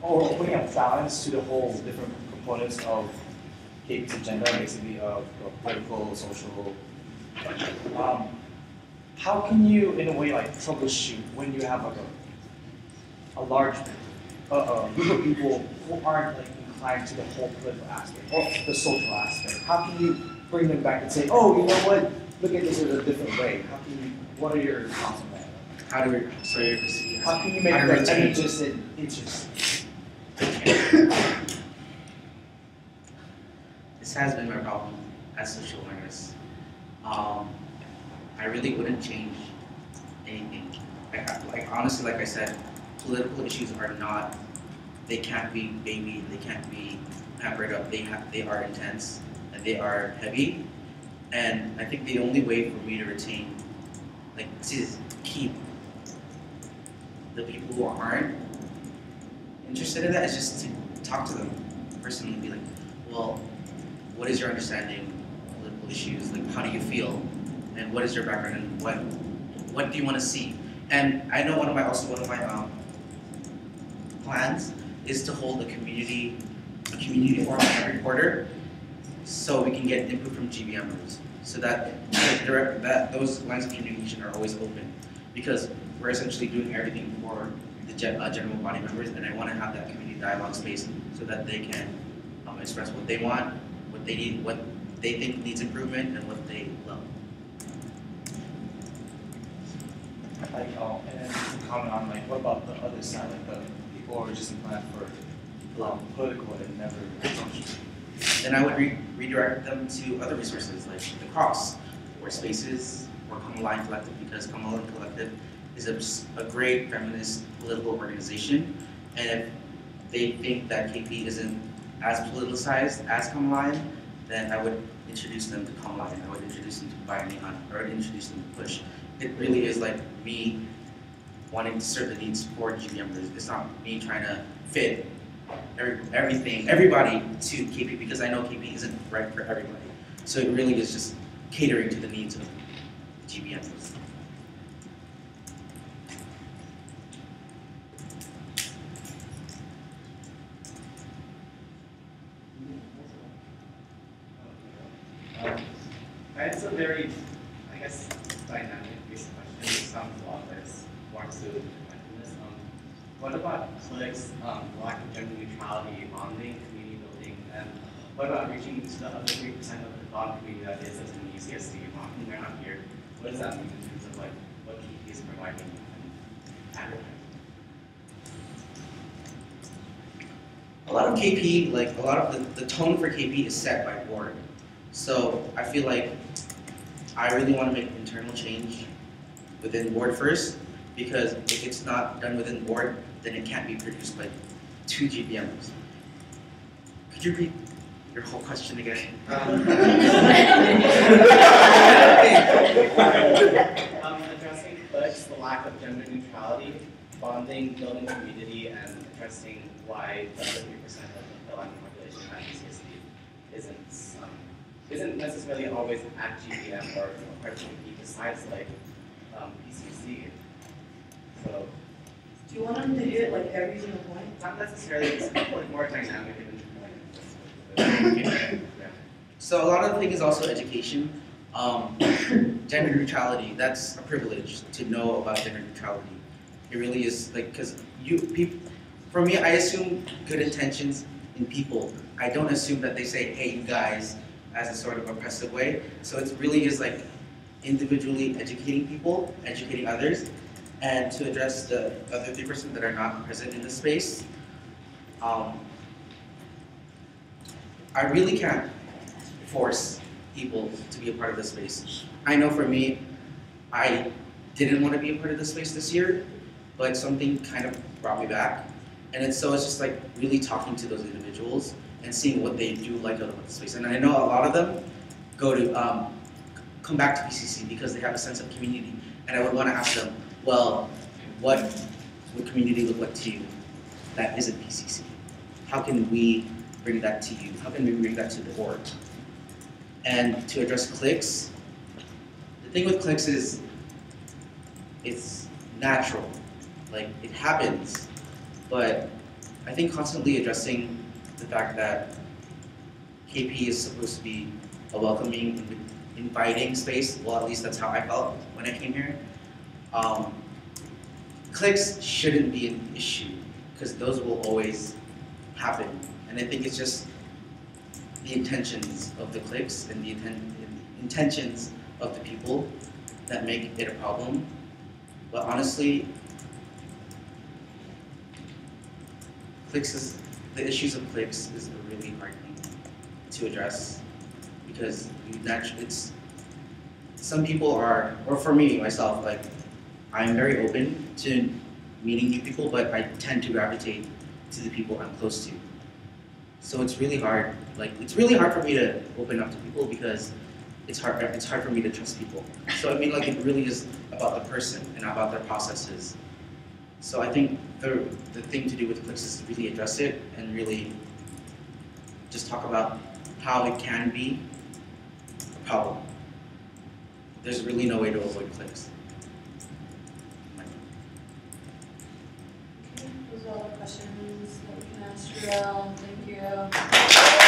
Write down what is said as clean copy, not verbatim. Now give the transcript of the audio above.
or opening up balance to the whole different components of KP's agenda, basically political, social. Um, how can you, in a way, like troubleshoot when you have like a large group of people who aren't like inclined to the whole political aspect or the social aspect? How can you bring them back and say, oh, you know what? Look at this in a different way. How can you? What are your thoughts on that? How do we? How can you make them interested? This has been my problem as social learners. I really wouldn't change anything. Like honestly, like I said, political issues are not. They can't be baby. They can't be pampered up. They are intense and they are heavy. And I think the only way for me to retain, like, keep the people who aren't interested in that is just to talk to them personally and be like, well, what is your understanding of political issues? Like, how do you feel? And what is your background? And what do you want to see? And I know one of my plans is to hold a community forum every quarter, so we can get input from GB members, so that those lines of communication are always open, because we're essentially doing everything for the general body members, and I want to have that community dialogue space so that they can express what they want, what they need, what they think needs improvement, and what they love. Like, and then to comment on like, what about the other side, like the people who are just inclined for political and never social? Then I would redirect them to other resources like the Cross, or Spaces, or Come Alive Collective, because Come Alive Collective is a great feminist political organization, and if they think that KP isn't as politicized as Come Alive, then I would introduce them to Come Alive. I would introduce them to Binding On, or introduce them to Push. It really is like me wanting to serve the needs for GB members. It's not me trying to fit everybody to KP, because I know KP isn't right for everybody. So it really is just catering to the needs of GB members. It's a very, I guess, dynamic based question. It sounds a lot less more suited to this. What about cliques, lack of gender neutrality, bonding, community building, and what about reaching to the other 3% of the bond community that is in UCSD, whom they're not here? What does that mean in terms of like what KP is providing and advertising? A lot of KP, like a lot of the tone for KP is set by board. So I feel like I really want to make internal change within board first, because if it's not done within board, then it can't be produced by 2 GBMs. Could you repeat your whole question again? Addressing cliques, the lack of gender neutrality, bonding, building community, and addressing why the 3% of the Latin population at UCSD isn't necessarily always at GBM or part of GP, besides like PCC. So, do you want them to hit like every single point? Not necessarily, it's like more dynamic and So a lot of the thing is also education. Gender neutrality, that's a privilege to know about gender neutrality. It really is, like, because for me, I assume good intentions in people. I don't assume that they say, hey, you guys, as a sort of oppressive way. So it really is like individually educating people, educating others, and to address the other 3% that are not present in this space. I really can't force people to be a part of this space. I know for me, I didn't want to be a part of this space this year, but something kind of brought me back. And so it's just like really talking to those individuals and seeing what they do like about the space. And I know a lot of them go to come back to PCC because they have a sense of community. And I would want to ask them, well, what would community look like to you that isn't PCC? How can we bring that to you? How can we bring that to the board? And to address cliques, the thing with cliques is it's natural. Like, it happens, but I think constantly addressing the fact that KP is supposed to be a welcoming, inviting space. Well, at least that's how I felt when I came here. Cliques shouldn't be an issue because those will always happen. And I think it's just the intentions of the cliques and the intentions of the people that make it a problem. But honestly, the issues of cliques is a really hard thing to address because some people are, or for me, myself, like, I'm very open to meeting new people, but I tend to gravitate to the people I'm close to. So it's really hard. Like, it's really hard for me to open up to people because it's hard for me to trust people. So I mean, like, it really is about the person and about their processes. So I think the thing to do with cliques is to really address it and really just talk about how it can be a problem. There's really no way to avoid cliques. Those are all the questions that we can ask Jerel. Thank you.